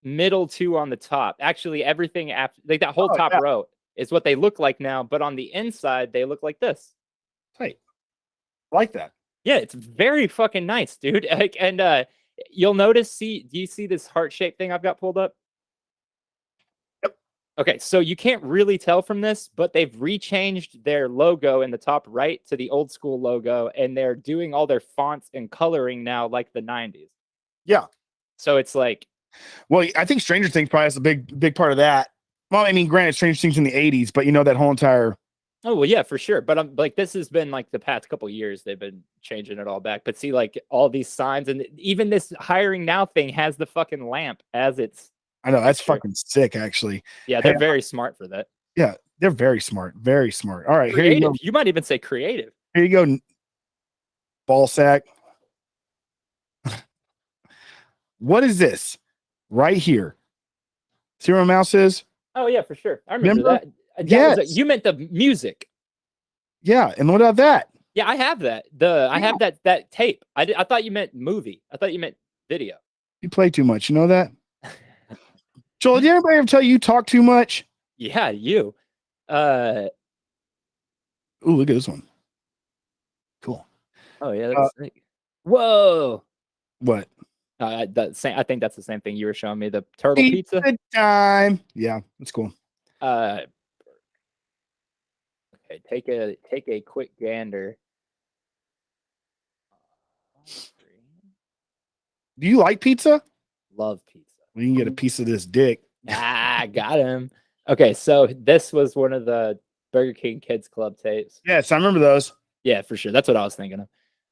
middle two on the top, actually everything after, like that whole top row is what they look like now, but on the inside they look like this. Hey, I like that. Yeah, it's very fucking nice, dude. And you'll notice. Do you see this heart-shaped thing I've got pulled up? Yep. Okay, so you can't really tell from this, but they've rechanged their logo in the top right to the old school logo, and they're doing all their fonts and coloring now like the 90s. Yeah. So it's like, well, I think Stranger Things probably has a big part of that. Well, I mean, granted, Stranger Things in the 80s, but that whole entire. Oh, well, yeah, for sure. But I'm like, this has been like the past couple of years, they've been changing it all back. But see, like all these signs, and even this hiring now thing has the fucking lamp as its. I know, that's fucking sick, actually. Yeah, they're very smart for that. Yeah, they're very smart. Very smart. All right, creative. Here you go. You might even say creative. Here you go, ball sack. What is this? Right here. See where my mouse is? Oh, yeah, for sure. I remember that. Yes. You meant the music. Yeah, and what about that? Yeah, I have that. I have that tape. I thought you meant movie. I thought you meant video. You play too much. You know that? Joel, did anybody ever tell you talk too much? Yeah, you. Ooh, look at this one. Cool. Oh, yeah, that's sick. Whoa. What? I think that's the same thing you were showing me. The turtle pizza time. Yeah, that's cool. Okay, take a quick gander. Do you like pizza? Love pizza. We can get a piece of this dick. Got him. Okay, so this was one of the Burger King Kids Club tapes. Yes, I remember those. Yeah, for sure. That's what I was thinking of.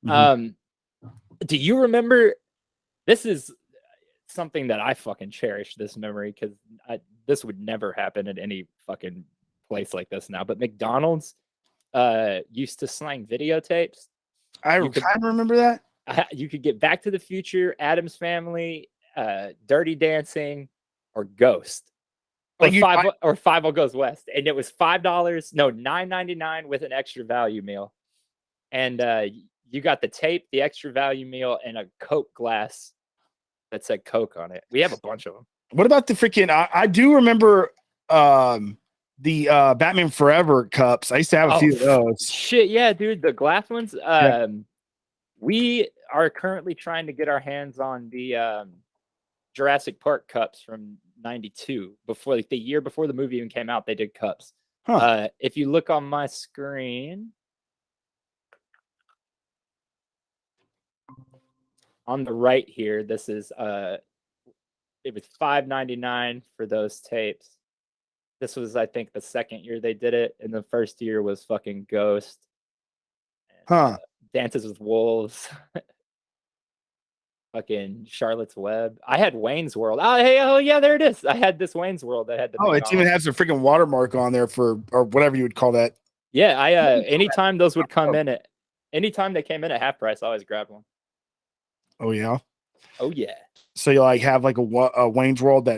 Mm-hmm. Do you remember? This is something that I fucking cherish, this memory, because this would never happen at any fucking place like this now. But McDonald's used to slang videotapes. I kind of remember that. You could get Back to the Future, Addams Family, Dirty Dancing, or Ghost. Or like Five Goes West. And it was $5, no, $9.99 with an extra value meal. And you got the tape, the extra value meal, and a Coke glass that said Coke on it. We have a bunch of them. What about the freaking? I do remember the Batman Forever cups. I used to have a few of those. Shit, yeah, dude, the glass ones. We are currently trying to get our hands on the Jurassic Park cups from '92. Before, like the year before the movie even came out, they did cups. Huh. If you look on my screen. On the right here, this is it was $5.99 for those tapes. This was, I think, the second year they did it, and the first year was fucking Ghost. And, Dances with Wolves. Fucking Charlotte's Web. I had Wayne's World. Oh yeah, there it is. I had this Wayne's World. I had the. It even has a freaking watermark on there or whatever you would call that. Yeah, anytime those would come in anytime they came in at half price, I always grabbed one. Oh yeah. Oh yeah. So you like have like a Wayne's World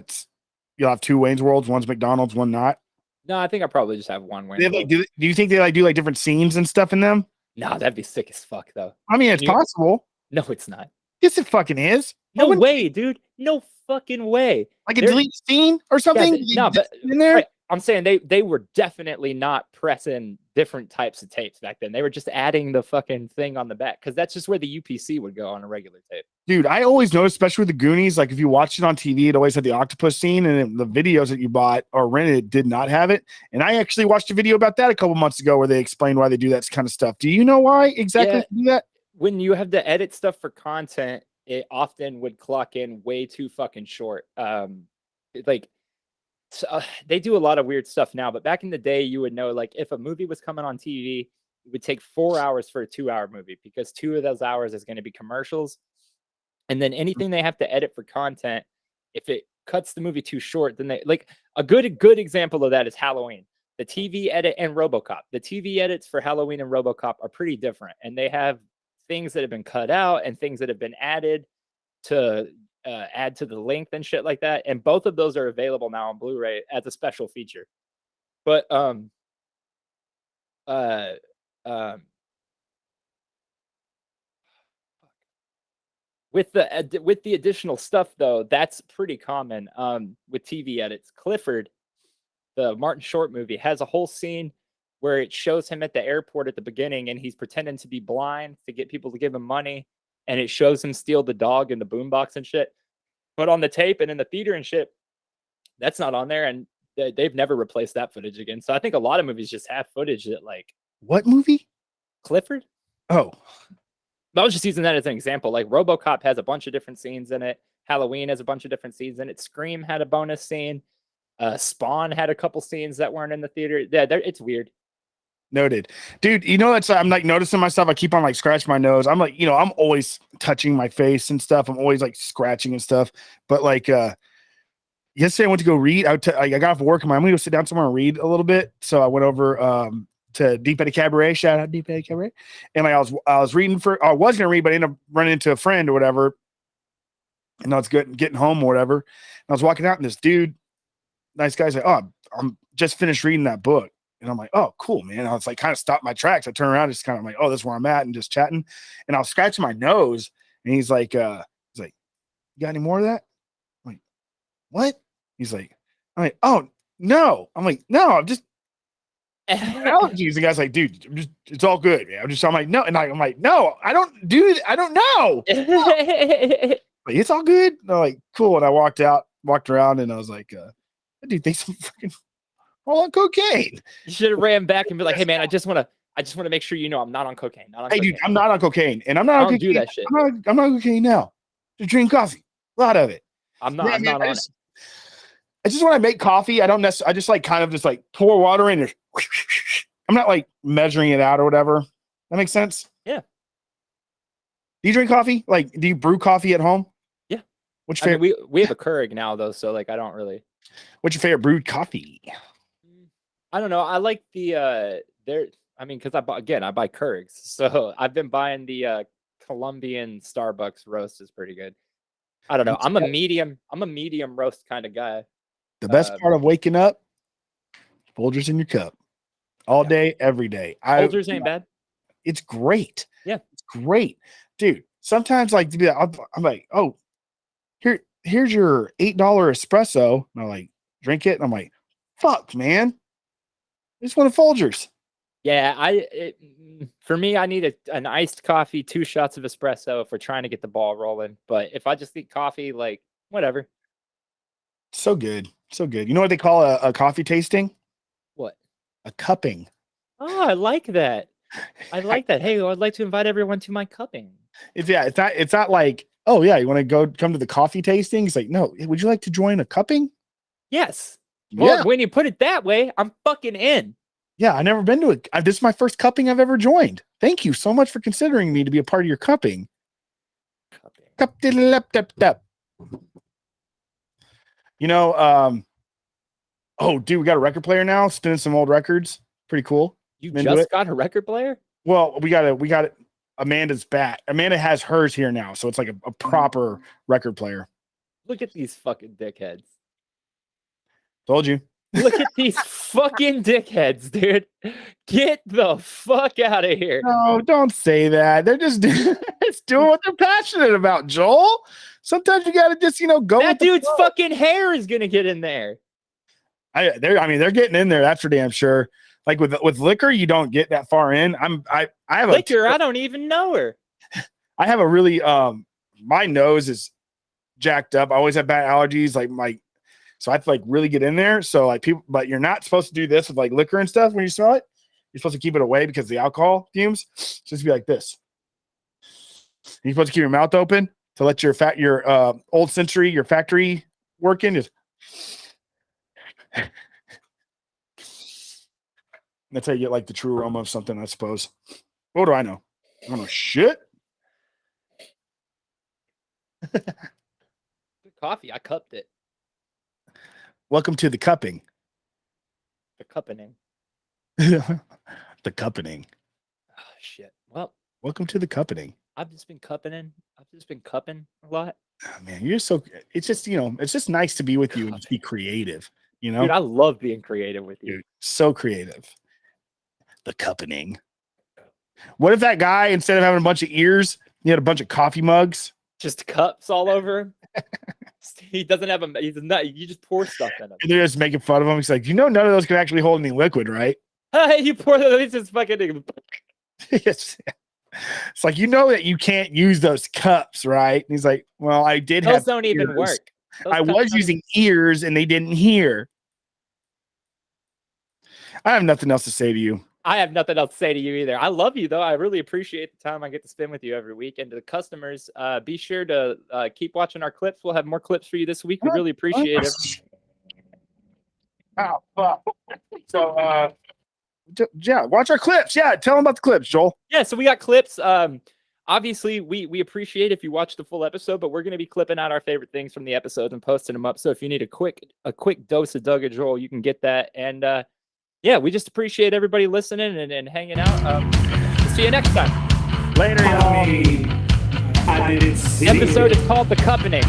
you'll have two Wayne's Worlds, one's McDonald's, one not. No, I think I probably just have one Wayne's World. Do you think they do like different scenes and stuff in them? No, that'd be sick as fuck though. I mean, it's possible. No, it's not. Yes, it fucking is. No way, dude. No fucking way. Like a deleted scene or something? Yeah, no, but in there. Right. I'm saying they were definitely not pressing different types of tapes back then. They were just adding the fucking thing on the back because that's just where the UPC would go on a regular tape. Dude, I always noticed, especially with the Goonies, like if you watched it on TV, it always had the octopus scene, and the videos that you bought or rented did not have it. And I actually watched a video about that a couple months ago where they explained why they do that kind of stuff. Do you know why exactly they do that? When you have to edit stuff for content, it often would clock in way too fucking short. They do a lot of weird stuff now, but back in the day, you would know, like, if a movie was coming on TV, it would take 4 hours for a 2-hour movie because 2 of those hours is going to be commercials. And then anything they have to edit for content, if it cuts the movie too short, then they like a good example of that is Halloween. The TV edit and RoboCop. The TV edits for Halloween and RoboCop are pretty different, and they have things that have been cut out and things that have been added to add to the length and shit like that. And both of those are available now on Blu-ray as a special feature. But with the additional stuff though, that's pretty common with TV edits. Clifford, the Martin Short movie, has a whole scene where it shows him at the airport at the beginning and he's pretending to be blind to get people to give him money, and it shows him steal the dog in the boombox and shit. But on the tape and in the theater and shit, that's not on there, and they've never replaced that footage again. So I think a lot of movies just have footage that, like, what movie? Clifford. Oh, I was just using that as an example. Like RoboCop has a bunch of different scenes in it. Halloween has a bunch of different scenes in it. Scream had a bonus scene. Spawn had a couple scenes that weren't in the theater. Yeah, it's weird. Noted. Dude, you know, that's, I'm like noticing myself. I keep on like scratching my nose. I'm like, you know, I'm always touching my face and stuff. I'm always like scratching and stuff. But like yesterday I went to go read. I got off work and I'm gonna go sit down somewhere and read a little bit. So I went over to Deep Eddy Cabaret. Shout out Deep Eddy Cabaret. And like I was reading I was gonna read, but I ended up running into a friend or whatever. And I was getting home or whatever. And I was walking out and this dude, nice guy's like, oh, I'm just finished reading that book. And I'm like, oh, cool, man. I was like, kind of stopped my tracks. I turn around, just kind of like, oh, this is where I'm at, and just chatting. And I was scratching my nose, and he's like, you got any more of that? I'm like, what? He's like, I'm like, oh no. I'm like, no, I'm just allergies. The guy's like, dude, it's all good, man. I'm like, no, and I'm like, no, I don't do it. I don't know. Like, it's all good. And I'm like, cool. And I walked around, and I was like, dude, thanks. I'm fucking all on cocaine. You should have ran back and be like, hey man, I just want to make sure you know I'm not on cocaine. Dude, I'm not on cocaine, and I'm not on cocaine. Do that shit. I'm not on cocaine now. Just drink coffee. A lot of it. I'm not on it. It's just when I make coffee, I don't necessarily. I just like kind of just like pour water in. I'm not like measuring it out or whatever. That makes sense. Yeah. Do you drink coffee? Like, do you brew coffee at home? Yeah. What's your favorite? We have a Keurig now though, so like I don't really. What's your favorite brewed coffee? I don't know. I like the because I buy Keurigs, so I've been buying the Colombian Starbucks roast is pretty good. I don't know. I'm a medium roast kind of guy. The best part of waking up, Folgers in your cup, all day, every day. Folgers ain't bad. It's great. Yeah, it's great, dude. Sometimes like I'm like, oh, here's your $8 espresso, and I'm like, drink it, and I'm like, fuck, man. I just want a Folgers. Yeah, for me, I need an iced coffee, 2 shots of espresso if we're trying to get the ball rolling. But if I just need coffee, like whatever. So good, so good. You know what they call a coffee tasting? What? A cupping. Oh, I like that. I like that. Hey, I'd like to invite everyone to my cupping. It's not like, oh yeah, you want to come to the coffee tasting? It's like, no, would you like to join a cupping? Yes. Well, when you put it that way, I'm fucking in. Yeah, I've never been to it. This is my first cupping I've ever joined. Thank you so much for considering me to be a part of your cupping. You know, oh, dude, we got a record player now, spinning some old records. Pretty cool. You just got a record player? Well, we got it. Amanda's back. Amanda has hers here now, so it's like a proper record player. Look at these fucking dickheads. Told you. Look at these fucking dickheads, dude. Get the fuck out of here. No, don't say that. They're just doing what they're passionate about, Joel. Sometimes you gotta just, go. That dude's fucking hair is gonna get in there. They're getting in there. That's for damn sure. Like with liquor, you don't get that far in. I have liquor. I don't even know her. I have a really my nose is jacked up. I always have bad allergies. So I have to like really get in there. So like people, but you're not supposed to do this with like liquor and stuff when you smell it. You're supposed to keep it away because of the alcohol fumes. It's supposed to be like this. You're supposed to keep your mouth open to let your old century, your factory working. That's how you get like the true aroma of something, I suppose. What do I know? I don't know shit. Good coffee. I cupped it. Welcome to the cupping. The cuppening. The cuppening. Oh shit. Well, welcome to the cuppening. I've just been cuppening. I've just been cupping a lot. Oh, man, you're so. It's just it's just nice to be with you and just be creative. You know, dude, I love being creative with you. Dude, so creative. The cuppening. What if that guy, instead of having a bunch of ears, he had a bunch of coffee mugs? Just cups all over him. He doesn't have a. He's a nut. You just pour stuff in him. And they're just making fun of him. He's like, none of those can actually hold any liquid, right? Hey, you pour those. Just fucking. It's like that you can't use those cups, right? And he's like, well, I did those have. Don't ears. Even work. Those I was using ears, and they didn't hear. I have nothing else to say to you. I have nothing else to say to you either. I love you, though. I really appreciate the time I get to spend with you every week. And to the customers, be sure to keep watching our clips. We'll have more clips for you this week. We really appreciate it. Oh, fuck. So, yeah, watch our clips. Yeah, tell them about the clips, Joel. Yeah, so we got clips. Obviously, we appreciate if you watch the full episode, but we're going to be clipping out our favorite things from the episodes and posting them up. So if you need a quick dose of Doug and Joel, you can get that. And yeah, we just appreciate everybody listening and hanging out. See you next time. Later, y'all. The episode is called The Cuppening.